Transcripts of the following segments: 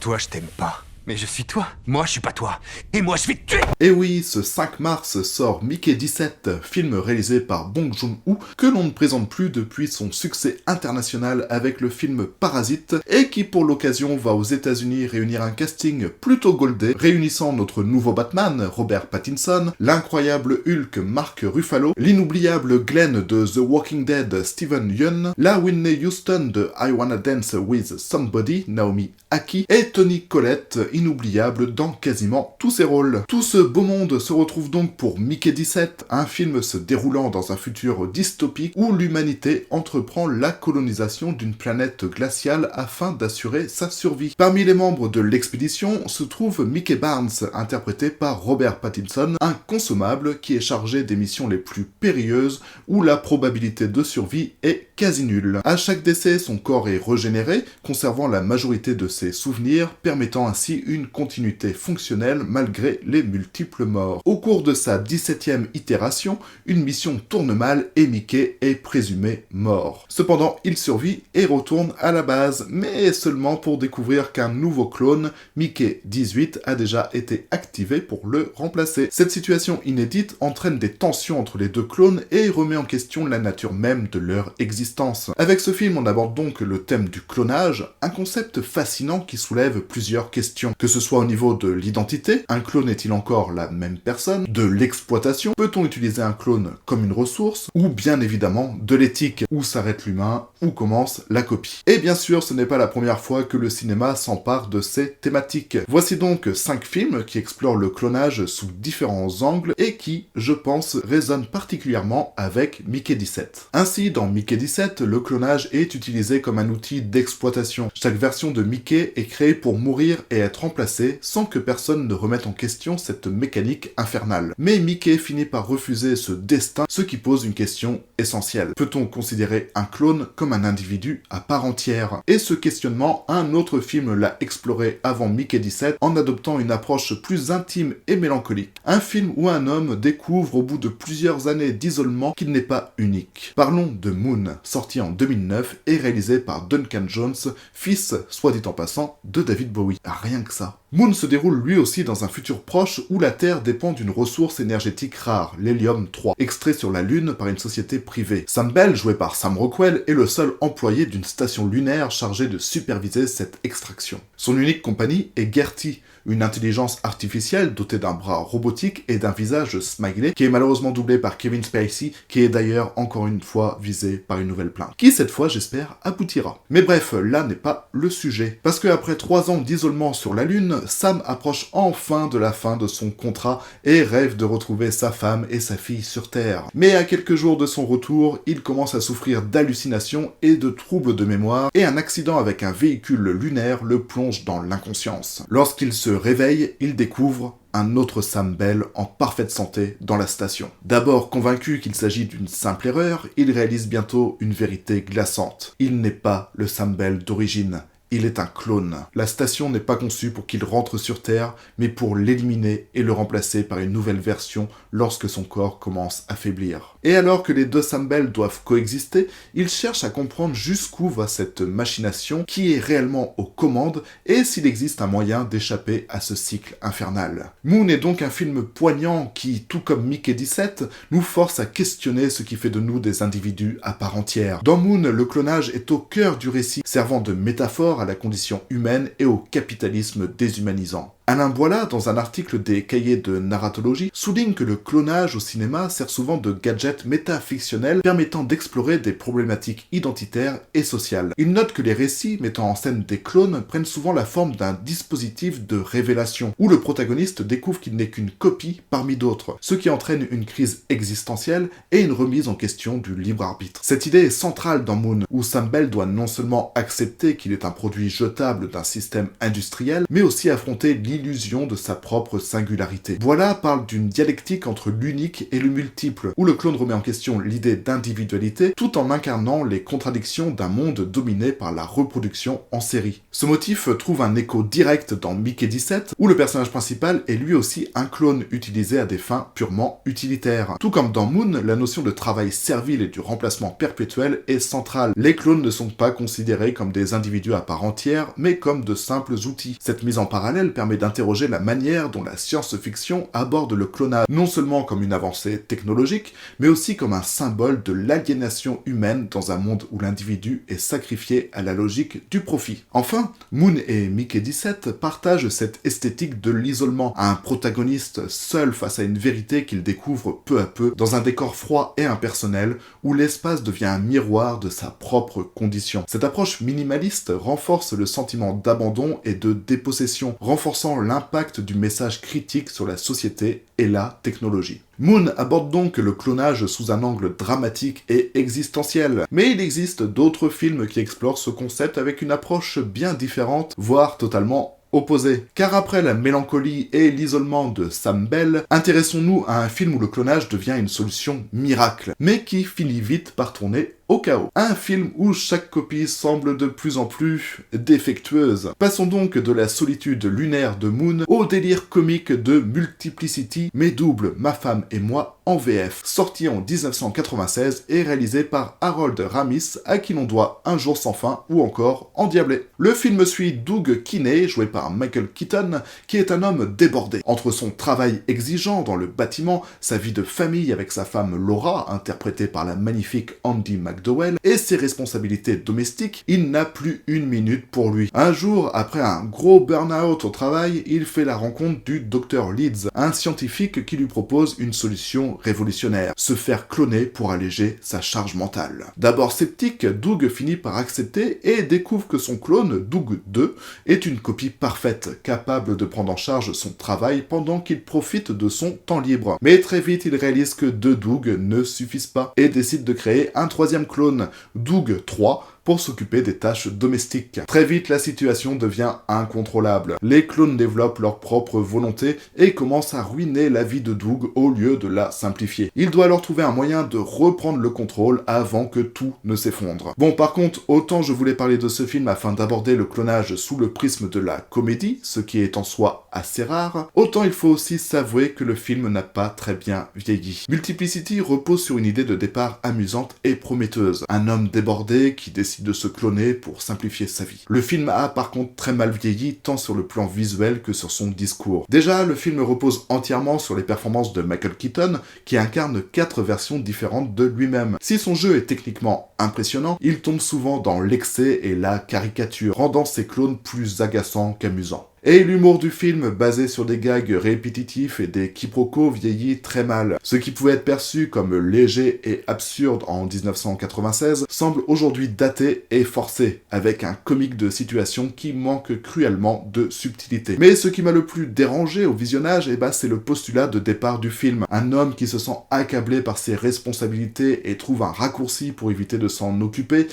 Toi, je t'aime pas. Mais je suis toi. Moi, je suis pas toi. Et moi, je vais te tuer. Et oui, ce 5 mars sort Mickey 17, film réalisé par Bong Joon-ho, que l'on ne présente plus depuis son succès international avec le film Parasite, et qui pour l'occasion va aux États-Unis réunir un casting plutôt goldé, réunissant notre nouveau Batman, Robert Pattinson, l'incroyable Hulk Mark Ruffalo, l'inoubliable Glenn de The Walking Dead Steven Yeun, la Whitney Houston de I Wanna Dance With Somebody, Naomi Aki, et Toni Collette, inoubliable dans quasiment tous ses rôles. Tout ce beau monde se retrouve donc pour Mickey 17, un film se déroulant dans un futur dystopique où l'humanité entreprend la colonisation d'une planète glaciale afin d'assurer sa survie. Parmi les membres de l'expédition se trouve Mickey Barnes, interprété par Robert Pattinson, un consommable qui est chargé des missions les plus périlleuses où la probabilité de survie est quasi nulle. À chaque décès, son corps est régénéré, conservant la majorité de ses souvenirs, permettant ainsi une continuité fonctionnelle malgré les multiples morts. Au cours de sa 17e itération, une mission tourne mal et Mickey est présumé mort. Cependant, il survit et retourne à la base, mais seulement pour découvrir qu'un nouveau clone, Mickey 18, a déjà été activé pour le remplacer. Cette situation inédite entraîne des tensions entre les deux clones et remet en question la nature même de leur existence. Avec ce film, on aborde donc le thème du clonage, un concept fascinant qui soulève plusieurs questions. Que ce soit au niveau de l'identité, un clone est-il encore la même personne? De l'exploitation, peut-on utiliser un clone comme une ressource? Ou bien évidemment de l'éthique, où s'arrête l'humain, où commence la copie. Et bien sûr, ce n'est pas la première fois que le cinéma s'empare de ces thématiques. Voici donc 5 films qui explorent le clonage sous différents angles et qui, je pense, résonnent particulièrement avec Mickey 17. Ainsi, dans Mickey 17, le clonage est utilisé comme un outil d'exploitation. Chaque version de Mickey est créée pour mourir et être remplacé sans que personne ne remette en question cette mécanique infernale. Mais Mickey finit par refuser ce destin, ce qui pose une question essentielle. Peut-on considérer un clone comme un individu à part entière? Et ce questionnement, un autre film l'a exploré avant Mickey 17 en adoptant une approche plus intime et mélancolique. Un film où un homme découvre au bout de plusieurs années d'isolement qu'il n'est pas unique. Parlons de Moon, sorti en 2009 et réalisé par Duncan Jones, fils, soit dit en passant, de David Bowie. Rien que ça. Moon se déroule lui aussi dans un futur proche où la Terre dépend d'une ressource énergétique rare, l'hélium-3, extrait sur la Lune par une société privée. Sam Bell, joué par Sam Rockwell, est le seul employé d'une station lunaire chargée de superviser cette extraction. Son unique compagnie est Gertie, une intelligence artificielle dotée d'un bras robotique et d'un visage smiley, qui est malheureusement doublé par Kevin Spacey, qui est d'ailleurs encore une fois visé par une nouvelle plainte, qui cette fois, j'espère, aboutira. Mais bref, là n'est pas le sujet. Parce qu'après 3 ans d'isolement sur la Lune, Sam approche enfin de la fin de son contrat et rêve de retrouver sa femme et sa fille sur Terre. Mais à quelques jours de son retour, il commence à souffrir d'hallucinations et de troubles de mémoire, et un accident avec un véhicule lunaire le plonge dans l'inconscience. Lorsqu'il se réveille, il découvre un autre Sam Bell en parfaite santé dans la station. D'abord convaincu qu'il s'agit d'une simple erreur, il réalise bientôt une vérité glaçante. Il n'est pas le Sam Bell d'origine. Il est un clone. La station n'est pas conçue pour qu'il rentre sur Terre, mais pour l'éliminer et le remplacer par une nouvelle version lorsque son corps commence à faiblir. Et alors que les deux Sam Bell doivent coexister, il cherche à comprendre jusqu'où va cette machination, qui est réellement aux commandes, et s'il existe un moyen d'échapper à ce cycle infernal. Moon est donc un film poignant qui, tout comme Mickey 17, nous force à questionner ce qui fait de nous des individus à part entière. Dans Moon, le clonage est au cœur du récit, servant de métaphore à la condition humaine et au capitalisme déshumanisant. Alain Boila, dans un article des Cahiers de narratologie, souligne que le clonage au cinéma sert souvent de gadget métafictionnel permettant d'explorer des problématiques identitaires et sociales. Il note que les récits mettant en scène des clones prennent souvent la forme d'un dispositif de révélation, où le protagoniste découvre qu'il n'est qu'une copie parmi d'autres, ce qui entraîne une crise existentielle et une remise en question du libre arbitre. Cette idée est centrale dans Moon, où Sam Bell doit non seulement accepter qu'il est un produit jetable d'un système industriel, mais aussi affronter l'illusion de sa propre singularité. Voilà parle d'une dialectique entre l'unique et le multiple, où le clone remet en question l'idée d'individualité tout en incarnant les contradictions d'un monde dominé par la reproduction en série. Ce motif trouve un écho direct dans Mickey 17, où le personnage principal est lui aussi un clone utilisé à des fins purement utilitaires. Tout comme dans Moon, la notion de travail servile et du remplacement perpétuel est centrale. Les clones ne sont pas considérés comme des individus à part entière, mais comme de simples outils. Cette mise en parallèle permet d'interroger la manière dont la science-fiction aborde le clonage, non seulement comme une avancée technologique, mais aussi comme un symbole de l'aliénation humaine dans un monde où l'individu est sacrifié à la logique du profit. Enfin, Moon et Mickey 17 partagent cette esthétique de l'isolement, un protagoniste seul face à une vérité qu'il découvre peu à peu dans un décor froid et impersonnel où l'espace devient un miroir de sa propre condition. Cette approche minimaliste renforce le sentiment d'abandon et de dépossession, renforçant l'impact du message critique sur la société et la technologie. Moon aborde donc le clonage sous un angle dramatique et existentiel, mais il existe d'autres films qui explorent ce concept avec une approche bien différente, voire totalement opposée. Car après la mélancolie et l'isolement de Sam Bell, intéressons-nous à un film où le clonage devient une solution miracle, mais qui finit vite par tourner au chaos. Un film où chaque copie semble de plus en plus défectueuse. Passons donc de la solitude lunaire de Moon au délire comique de Multiplicity, Mes doubles, ma femme et moi en VF, sorti en 1996 et réalisé par Harold Ramis, à qui l'on doit Un jour sans fin ou encore Endiablé. Le film suit Doug Kinney, joué par Michael Keaton, qui est un homme débordé. Entre son travail exigeant dans le bâtiment, sa vie de famille avec sa femme Laura, interprétée par la magnifique Andy McDowell, et ses responsabilités domestiques, il n'a plus une minute pour lui. Un jour, après un gros burn-out au travail, il fait la rencontre du Dr Leeds, un scientifique qui lui propose une solution révolutionnaire, se faire cloner pour alléger sa charge mentale. D'abord sceptique, Doug finit par accepter et découvre que son clone, Doug 2, est une copie parfaite, capable de prendre en charge son travail pendant qu'il profite de son temps libre. Mais très vite, il réalise que deux Doug ne suffisent pas et décide de créer un troisième clone, Doug 3, pour s'occuper des tâches domestiques. Très vite, la situation devient incontrôlable. Les clones développent leur propre volonté et commencent à ruiner la vie de Doug au lieu de la simplifier. Il doit alors trouver un moyen de reprendre le contrôle avant que tout ne s'effondre. Bon, par contre, autant je voulais parler de ce film afin d'aborder le clonage sous le prisme de la comédie, ce qui est en soi assez rare, autant il faut aussi s'avouer que le film n'a pas très bien vieilli. Multiplicity repose sur une idée de départ amusante et prometteuse. Un homme débordé qui décide de se cloner pour simplifier sa vie. Le film a par contre très mal vieilli tant sur le plan visuel que sur son discours. Déjà, le film repose entièrement sur les performances de Michael Keaton qui incarne 4 versions différentes de lui-même. Si son jeu est techniquement impressionnant, il tombe souvent dans l'excès et la caricature, rendant ses clones plus agaçants qu'amusants. Et l'humour du film, basé sur des gags répétitifs et des quiproquos, vieillit très mal. Ce qui pouvait être perçu comme léger et absurde en 1996 semble aujourd'hui daté et forcé, avec un comique de situation qui manque cruellement de subtilité. Mais ce qui m'a le plus dérangé au visionnage, c'est le postulat de départ du film. Un homme qui se sent accablé par ses responsabilités et trouve un raccourci pour éviter de s'en occuper,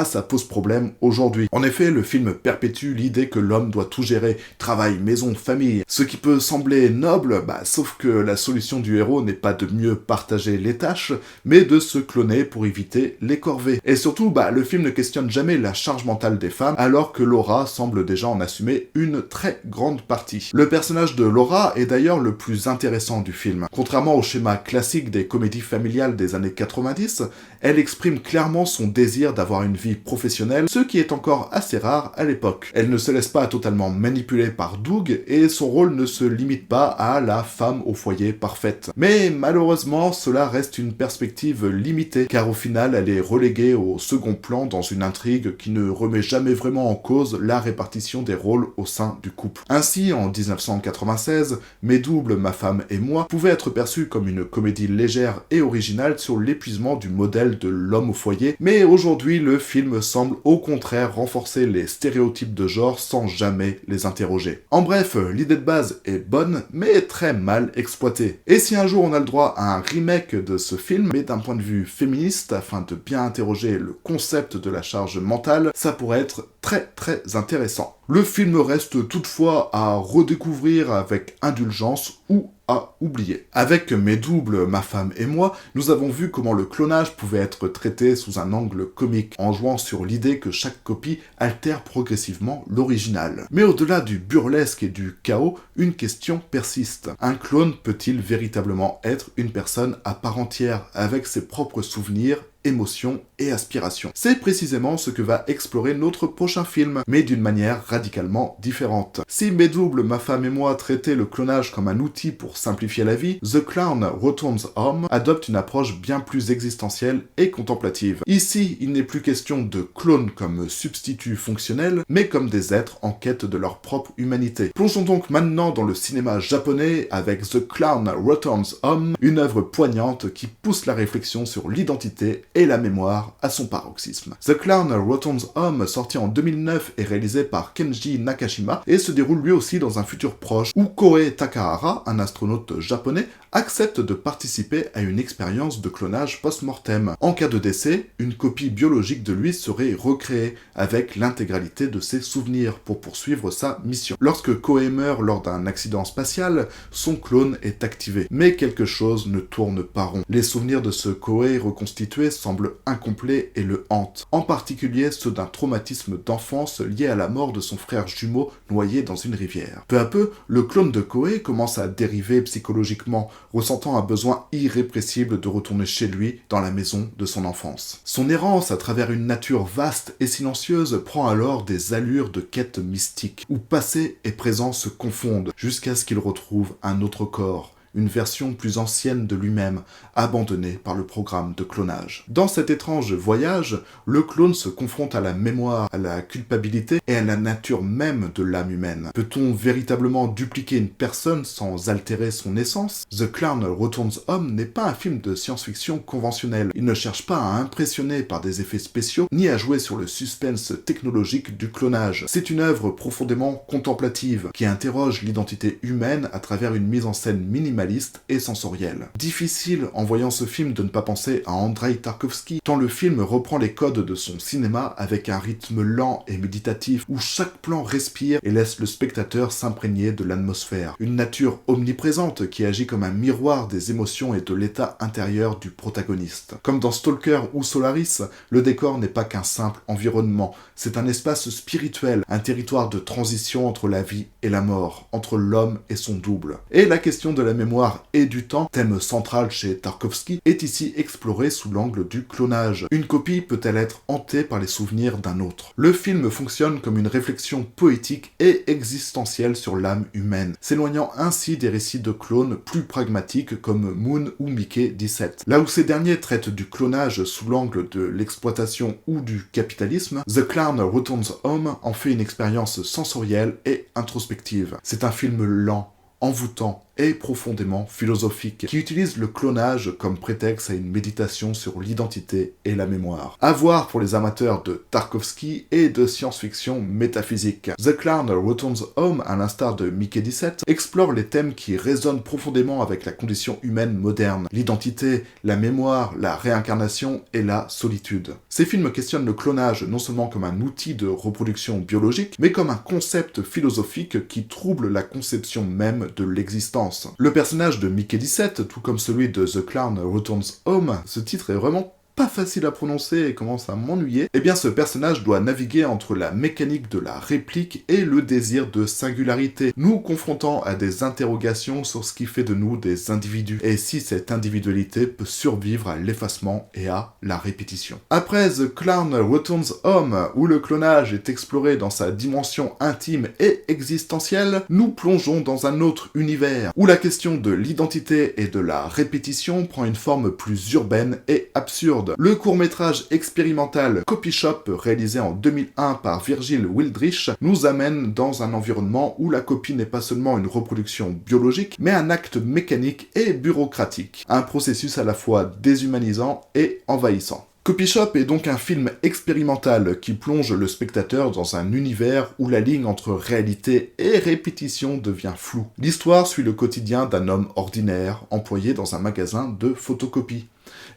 ça pose problème aujourd'hui. En effet, le film perpétue l'idée que l'homme doit tout gérer, travail, maison, famille. Ce qui peut sembler noble, sauf que la solution du héros n'est pas de mieux partager les tâches, mais de se cloner pour éviter les corvées. Et surtout, le film ne questionne jamais la charge mentale des femmes, alors que Laura semble déjà en assumer une très grande partie. Le personnage de Laura est d'ailleurs le plus intéressant du film. Contrairement au schéma classique des comédies familiales des années 90, elle exprime clairement son désir d'avoir une vie professionnelle, ce qui est encore assez rare à l'époque. Elle ne se laisse pas totalement manipulée par Doug et son rôle ne se limite pas à la femme au foyer parfaite. Mais malheureusement, cela reste une perspective limitée, car au final, elle est reléguée au second plan dans une intrigue qui ne remet jamais vraiment en cause la répartition des rôles au sein du couple. Ainsi, en 1996, Mes doubles, ma femme et moi pouvaient être perçus comme une comédie légère et originale sur l'épuisement du modèle de l'homme au foyer, mais aujourd'hui, le film semble au contraire renforcer les stéréotypes de genre sans jamais les les interroger. En bref, l'idée de base est bonne, mais très mal exploitée. Et si un jour on a le droit à un remake de ce film, mais d'un point de vue féministe, afin de bien interroger le concept de la charge mentale, ça pourrait être très intéressant. Le film reste toutefois à redécouvrir avec indulgence ou à oublier. Avec Mes doubles, ma femme et moi, nous avons vu comment le clonage pouvait être traité sous un angle comique, en jouant sur l'idée que chaque copie altère progressivement l'original. Mais au-delà du burlesque et du chaos, une question persiste. Un clone peut-il véritablement être une personne à part entière, avec ses propres souvenirs, émotions et aspirations? C'est précisément ce que va explorer notre prochain film, mais d'une manière radicalement différente. Si Mes doubles, ma femme et moi traitaient le clonage comme un outil pour simplifier la vie, The Clown Returns Home adopte une approche bien plus existentielle et contemplative. Ici, il n'est plus question de clones comme substituts fonctionnels, mais comme des êtres en quête de leur propre humanité. Plongeons donc maintenant dans le cinéma japonais avec The Clown Returns Home, une œuvre poignante qui pousse la réflexion sur l'identité et la mémoire à son paroxysme. The Clown Returns Home, sorti en 2009, est réalisé par Kenji Nakashima et se déroule lui aussi dans un futur proche où Koei Takahara, un astronaute japonais, accepte de participer à une expérience de clonage post-mortem. En cas de décès, une copie biologique de lui serait recréée avec l'intégralité de ses souvenirs pour poursuivre sa mission. Lorsque Koei meurt lors d'un accident spatial, son clone est activé. Mais quelque chose ne tourne pas rond. Les souvenirs de ce Koei reconstitué semblent incomplets et le hantent. En particulier ceux d'un traumatisme d'enfance lié à la mort de son frère jumeau noyé dans une rivière. Peu à peu, le clone de Koei commence à dériver psychologiquement, ressentant un besoin irrépressible de retourner chez lui, dans la maison de son enfance. Son errance à travers une nature vaste et silencieuse prend alors des allures de quête mystique, où passé et présent se confondent, jusqu'à ce qu'il retrouve un autre corps, une version plus ancienne de lui-même, abandonnée par le programme de clonage. Dans cet étrange voyage, le clone se confronte à la mémoire, à la culpabilité et à la nature même de l'âme humaine. Peut-on véritablement dupliquer une personne sans altérer son essence? The Clown Returns Home n'est pas un film de science-fiction conventionnel. Il ne cherche pas à impressionner par des effets spéciaux, ni à jouer sur le suspense technologique du clonage. C'est une œuvre profondément contemplative, qui interroge l'identité humaine à travers une mise en scène minimaliste et sensorielle. Difficile en voyant ce film de ne pas penser à Andrei Tarkovsky, tant le film reprend les codes de son cinéma avec un rythme lent et méditatif où chaque plan respire et laisse le spectateur s'imprégner de l'atmosphère. Une nature omniprésente qui agit comme un miroir des émotions et de l'état intérieur du protagoniste. Comme dans Stalker ou Solaris, le décor n'est pas qu'un simple environnement, c'est un espace spirituel, un territoire de transition entre la vie et la mort, entre l'homme et son double. Et la question de la mémoire et du temps, thème central chez Tarkovsky, est ici explorée sous l'angle du clonage. Une copie peut-elle être hantée par les souvenirs d'un autre? Le film fonctionne comme une réflexion poétique et existentielle sur l'âme humaine, s'éloignant ainsi des récits de clones plus pragmatiques comme Moon ou Mickey 17. Là où ces derniers traitent du clonage sous l'angle de l'exploitation ou du capitalisme, The Clown Returns Home en fait une expérience sensorielle et introspective. C'est un film lent, envoûtant et profondément philosophique, qui utilise le clonage comme prétexte à une méditation sur l'identité et la mémoire. À voir pour les amateurs de Tarkovsky et de science-fiction métaphysique. The Clown Returns Home, à l'instar de Mickey 17, explore les thèmes qui résonnent profondément avec la condition humaine moderne, l'identité, la mémoire, la réincarnation et la solitude. Ces films questionnent le clonage non seulement comme un outil de reproduction biologique, mais comme un concept philosophique qui trouble la conception même de l'existence. Le personnage de Mickey 17, tout comme celui de The Clown Returns Home, ce titre est vraiment pas facile à prononcer et commence à m'ennuyer, eh bien ce personnage doit naviguer entre la mécanique de la réplique et le désir de singularité, nous confrontant à des interrogations sur ce qui fait de nous des individus, et si cette individualité peut survivre à l'effacement et à la répétition. Après The Clown Returns Home, où le clonage est exploré dans sa dimension intime et existentielle, nous plongeons dans un autre univers, où la question de l'identité et de la répétition prend une forme plus urbaine et absurde. Le court-métrage expérimental Copy Shop, réalisé en 2001 par Virgil Wildrich, nous amène dans un environnement où la copie n'est pas seulement une reproduction biologique, mais un acte mécanique et bureaucratique. Un processus à la fois déshumanisant et envahissant. Copy Shop est donc un film expérimental qui plonge le spectateur dans un univers où la ligne entre réalité et répétition devient floue. L'histoire suit le quotidien d'un homme ordinaire employé dans un magasin de photocopie.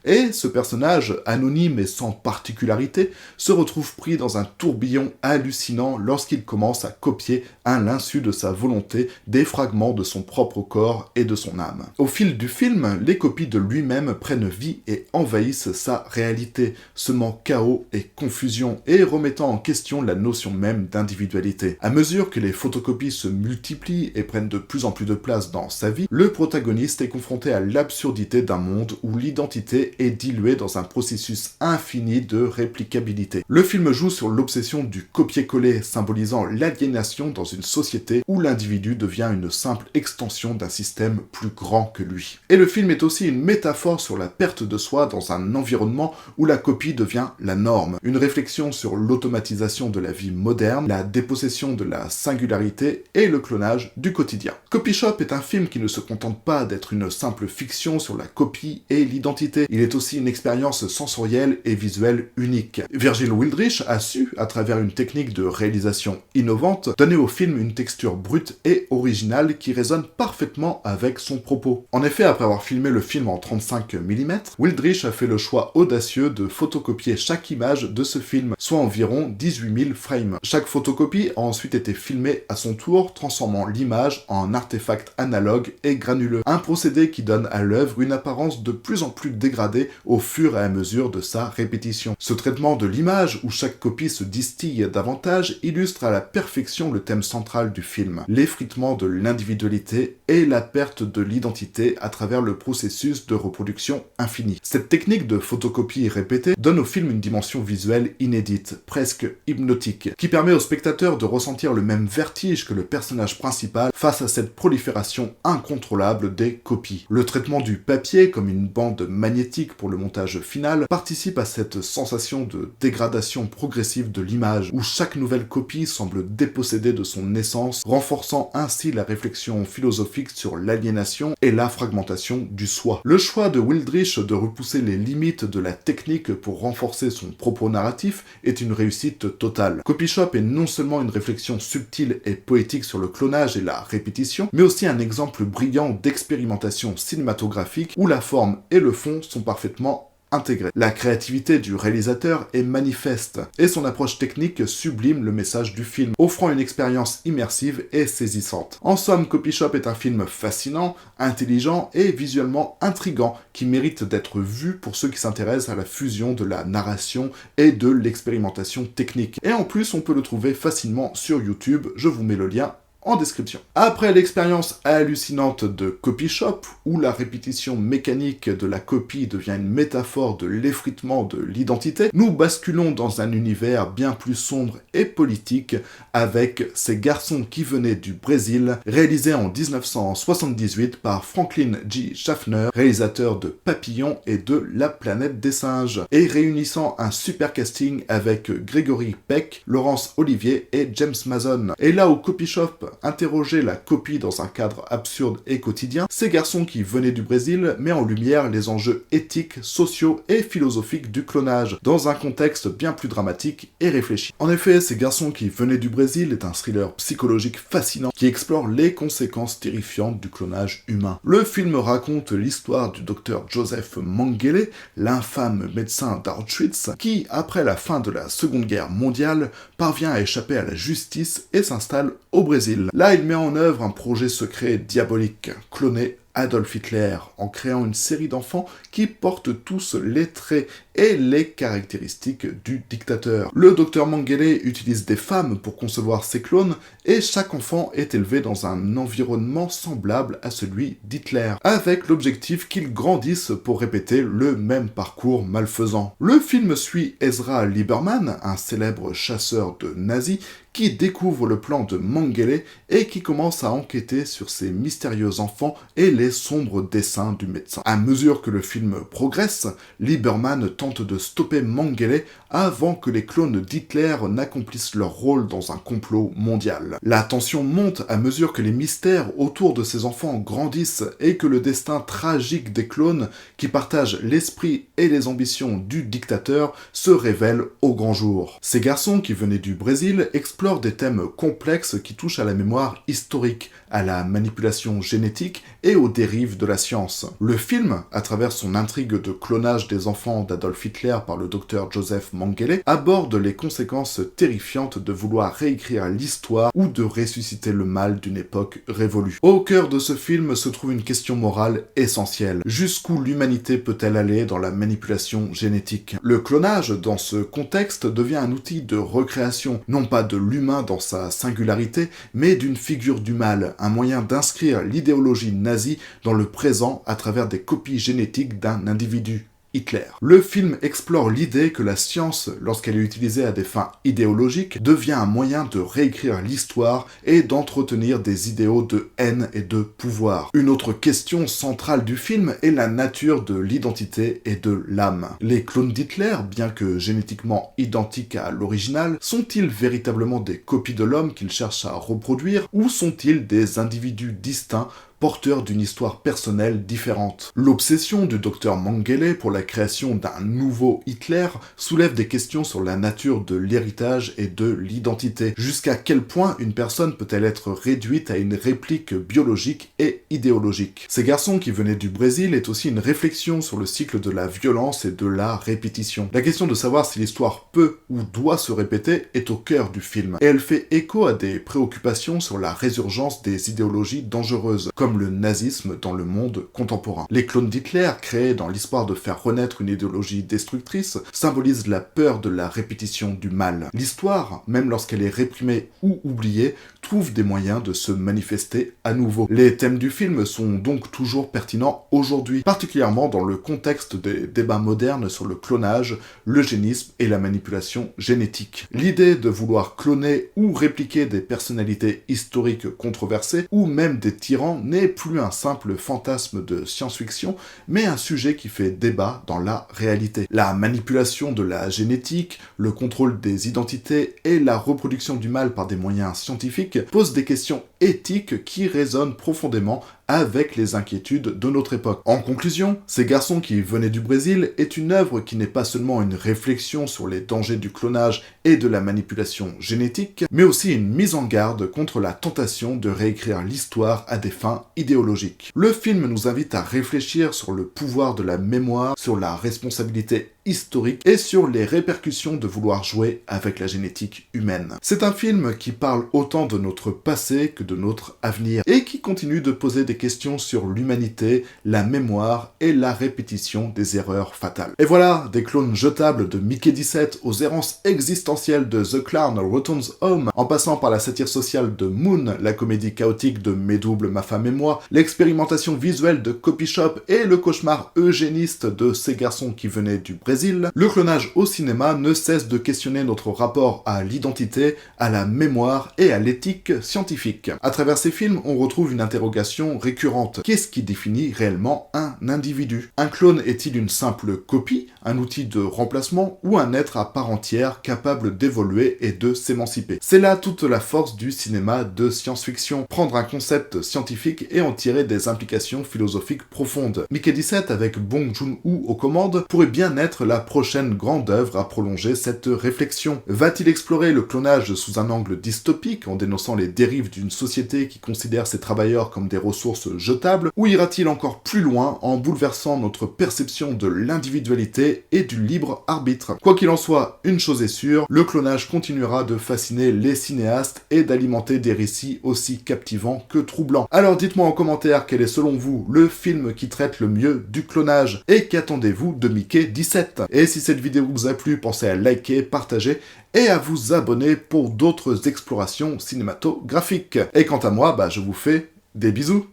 Et ce personnage, anonyme et sans particularité, se retrouve pris dans un tourbillon hallucinant lorsqu'il commence à copier, à l'insu de sa volonté, des fragments de son propre corps et de son âme. Au fil du film, les copies de lui-même prennent vie et envahissent sa réalité, semant chaos et confusion et remettant en question la notion même d'individualité. À mesure que les photocopies se multiplient et prennent de plus en plus de place dans sa vie, le protagoniste est confronté à l'absurdité d'un monde où l'identité est diluée dans un processus infini de réplicabilité. Le film joue sur l'obsession du copier-coller, symbolisant l'aliénation dans une société où l'individu devient une simple extension d'un système plus grand que lui. Et le film est aussi une métaphore sur la perte de soi dans un environnement où la copie devient la norme. Une réflexion sur l'automatisation de la vie moderne, la dépossession de la singularité et le clonage du quotidien. Copy Shop est un film qui ne se contente pas d'être une simple fiction sur la copie et l'identité. Il est aussi une expérience sensorielle et visuelle unique. Virgil Wildrich a su, à travers une technique de réalisation innovante, donner au film une texture brute et originale qui résonne parfaitement avec son propos. En effet, après avoir filmé le film en 35 mm, Wildrich a fait le choix audacieux de photocopier chaque image de ce film, soit environ 18 000 frames. Chaque photocopie a ensuite été filmée à son tour, transformant l'image en artefact analogue et granuleux. Un procédé qui donne à l'œuvre une apparence de plus en plus dégradée au fur et à mesure de sa répétition. Ce traitement de l'image, où chaque copie se distille davantage, illustre à la perfection le thème central du film, l'effritement de l'individualité et la perte de l'identité à travers le processus de reproduction infinie. Cette technique de photocopie répétée donne au film une dimension visuelle inédite, presque hypnotique, qui permet au spectateur de ressentir le même vertige que le personnage principal face à cette prolifération incontrôlable des copies. Le traitement du papier comme une bande magnétique pour le montage final participe à cette sensation de dégradation progressive de l'image, où chaque nouvelle copie semble dépossédée de son essence, renforçant ainsi la réflexion philosophique sur l'aliénation et la fragmentation du soi. Le choix de Wildrich de repousser les limites de la technique pour renforcer son propos narratif est une réussite totale. Copy Shop est non seulement une réflexion subtile et poétique sur le clonage et la répétition, mais aussi un exemple brillant d'expérimentation cinématographique où la forme et le fond sont parfaitement intégrés. La créativité du réalisateur est manifeste et son approche technique sublime le message du film, offrant une expérience immersive et saisissante. En somme, Copy Shop est un film fascinant, intelligent et visuellement intrigant qui mérite d'être vu pour ceux qui s'intéressent à la fusion de la narration et de l'expérimentation technique. Et en plus, on peut le trouver facilement sur YouTube, je vous mets le lien en description. Après l'expérience hallucinante de Copy Shop, où la répétition mécanique de la copie devient une métaphore de l'effritement de l'identité, nous basculons dans un univers bien plus sombre et politique avec Ces garçons qui venaient du Brésil, réalisé en 1978 par Franklin G. Schaffner, réalisateur de Papillon et de La planète des singes, et réunissant un super casting avec Gregory Peck, Laurence Olivier et James Mason. Et là où Copy Shop interroger la copie dans un cadre absurde et quotidien, Ces garçons qui venaient du Brésil met en lumière les enjeux éthiques, sociaux et philosophiques du clonage, dans un contexte bien plus dramatique et réfléchi. En effet, Ces garçons qui venaient du Brésil est un thriller psychologique fascinant qui explore les conséquences terrifiantes du clonage humain. Le film raconte l'histoire du docteur Joseph Mengele, l'infâme médecin d'Auschwitz, qui, après la fin de la Seconde Guerre mondiale, parvient à échapper à la justice et s'installe au Brésil. Là, il met en œuvre un projet secret diabolique, cloner Adolf Hitler, en créant une série d'enfants qui portent tous les traits et les caractéristiques du dictateur. Le docteur Mengele utilise des femmes pour concevoir ses clones, et chaque enfant est élevé dans un environnement semblable à celui d'Hitler, avec l'objectif qu'ils grandissent pour répéter le même parcours malfaisant. Le film suit Ezra Lieberman, un célèbre chasseur de nazis, qui découvre le plan de Mengele et qui commence à enquêter sur ces mystérieux enfants et les sombres desseins du médecin. À mesure que le film progresse, Lieberman tente tente de stopper Mengele avant que les clones d'Hitler n'accomplissent leur rôle dans un complot mondial. La tension monte à mesure que les mystères autour de ces enfants grandissent et que le destin tragique des clones qui partagent l'esprit et les ambitions du dictateur se révèle au grand jour. Ces garçons qui venaient du Brésil explorent des thèmes complexes qui touchent à la mémoire historique, à la manipulation génétique et aux dérives de la science. Le film, à travers son intrigue de clonage des enfants d'Adolf Hitler par le docteur Joseph Mengele, aborde les conséquences terrifiantes de vouloir réécrire l'histoire ou de ressusciter le mal d'une époque révolue. Au cœur de ce film se trouve une question morale essentielle. Jusqu'où l'humanité peut-elle aller dans la manipulation génétique? Le clonage, dans ce contexte, devient un outil de recréation, non pas de l'humain dans sa singularité, mais d'une figure du mal, un moyen d'inscrire l'idéologie nazie dans le présent à travers des copies génétiques d'un individu. Hitler. Le film explore l'idée que la science, lorsqu'elle est utilisée à des fins idéologiques, devient un moyen de réécrire l'histoire et d'entretenir des idéaux de haine et de pouvoir. Une autre question centrale du film est la nature de l'identité et de l'âme. Les clones d'Hitler, bien que génétiquement identiques à l'original, sont-ils véritablement des copies de l'homme qu'ils cherchent à reproduire, ou sont-ils des individus distincts porteur d'une histoire personnelle différente? L'obsession du docteur Mengele pour la création d'un nouveau Hitler soulève des questions sur la nature de l'héritage et de l'identité. Jusqu'à quel point une personne peut-elle être réduite à une réplique biologique et idéologique? Ces garçons qui venaient du Brésil est aussi une réflexion sur le cycle de la violence et de la répétition. La question de savoir si l'histoire peut ou doit se répéter est au cœur du film, et elle fait écho à des préoccupations sur la résurgence des idéologies dangereuses, comme le nazisme dans le monde contemporain. Les clones d'Hitler, créés dans l'espoir de faire renaître une idéologie destructrice, symbolisent la peur de la répétition du mal. L'histoire, même lorsqu'elle est réprimée ou oubliée, trouve des moyens de se manifester à nouveau. Les thèmes du film sont donc toujours pertinents aujourd'hui, particulièrement dans le contexte des débats modernes sur le clonage, l'eugénisme et la manipulation génétique. L'idée de vouloir cloner ou répliquer des personnalités historiques controversées, ou même des tyrans, n'est plus un simple fantasme de science-fiction, mais un sujet qui fait débat dans la réalité. La manipulation de la génétique, le contrôle des identités et la reproduction du mal par des moyens scientifiques posent des questions éthiques qui résonnent profondément avec les inquiétudes de notre époque. En conclusion, Ces garçons qui venaient du Brésil est une œuvre qui n'est pas seulement une réflexion sur les dangers du clonage et de la manipulation génétique, mais aussi une mise en garde contre la tentation de réécrire l'histoire à des fins idéologiques. Le film nous invite à réfléchir sur le pouvoir de la mémoire, sur la responsabilité historique et sur les répercussions de vouloir jouer avec la génétique humaine. C'est un film qui parle autant de notre passé que de notre avenir et qui continue de poser des questions sur l'humanité, la mémoire et la répétition des erreurs fatales. Et voilà, des clones jetables de Mickey 17 aux errances existentielles de The Clown Returns Home, en passant par la satire sociale de Moon, la comédie chaotique de Mes doubles, ma femme et moi, l'expérimentation visuelle de Copy Shop et le cauchemar eugéniste de Ces garçons qui venaient du Brésil, le clonage au cinéma ne cesse de questionner notre rapport à l'identité, à la mémoire et à l'éthique scientifique. À travers ces films, on retrouve une interrogation récurrente. Qu'est-ce qui définit réellement un individu? Un clone est-il une simple copie, un outil de remplacement ou un être à part entière capable d'évoluer et de s'émanciper? C'est là toute la force du cinéma de science-fiction, prendre un concept scientifique et en tirer des implications philosophiques profondes. Mickey 17 avec Bong Joon-ho aux commandes pourrait bien être la prochaine grande œuvre à prolonger cette réflexion. Va-t-il explorer le clonage sous un angle dystopique en dénonçant les dérives d'une société qui considère ses travailleurs comme des ressources jetables, ou ira-t-il encore plus loin en bouleversant notre perception de l'individualité et du libre arbitre? Quoi qu'il en soit, une chose est sûre, le clonage continuera de fasciner les cinéastes et d'alimenter des récits aussi captivants que troublants. Alors dites-moi en commentaire quel est selon vous le film qui traite le mieux du clonage et qu'attendez-vous de Mickey 17. Et si cette vidéo vous a plu, pensez à liker, partager et à vous abonner pour d'autres explorations cinématographiques. Et quant à moi, je vous fais des bisous.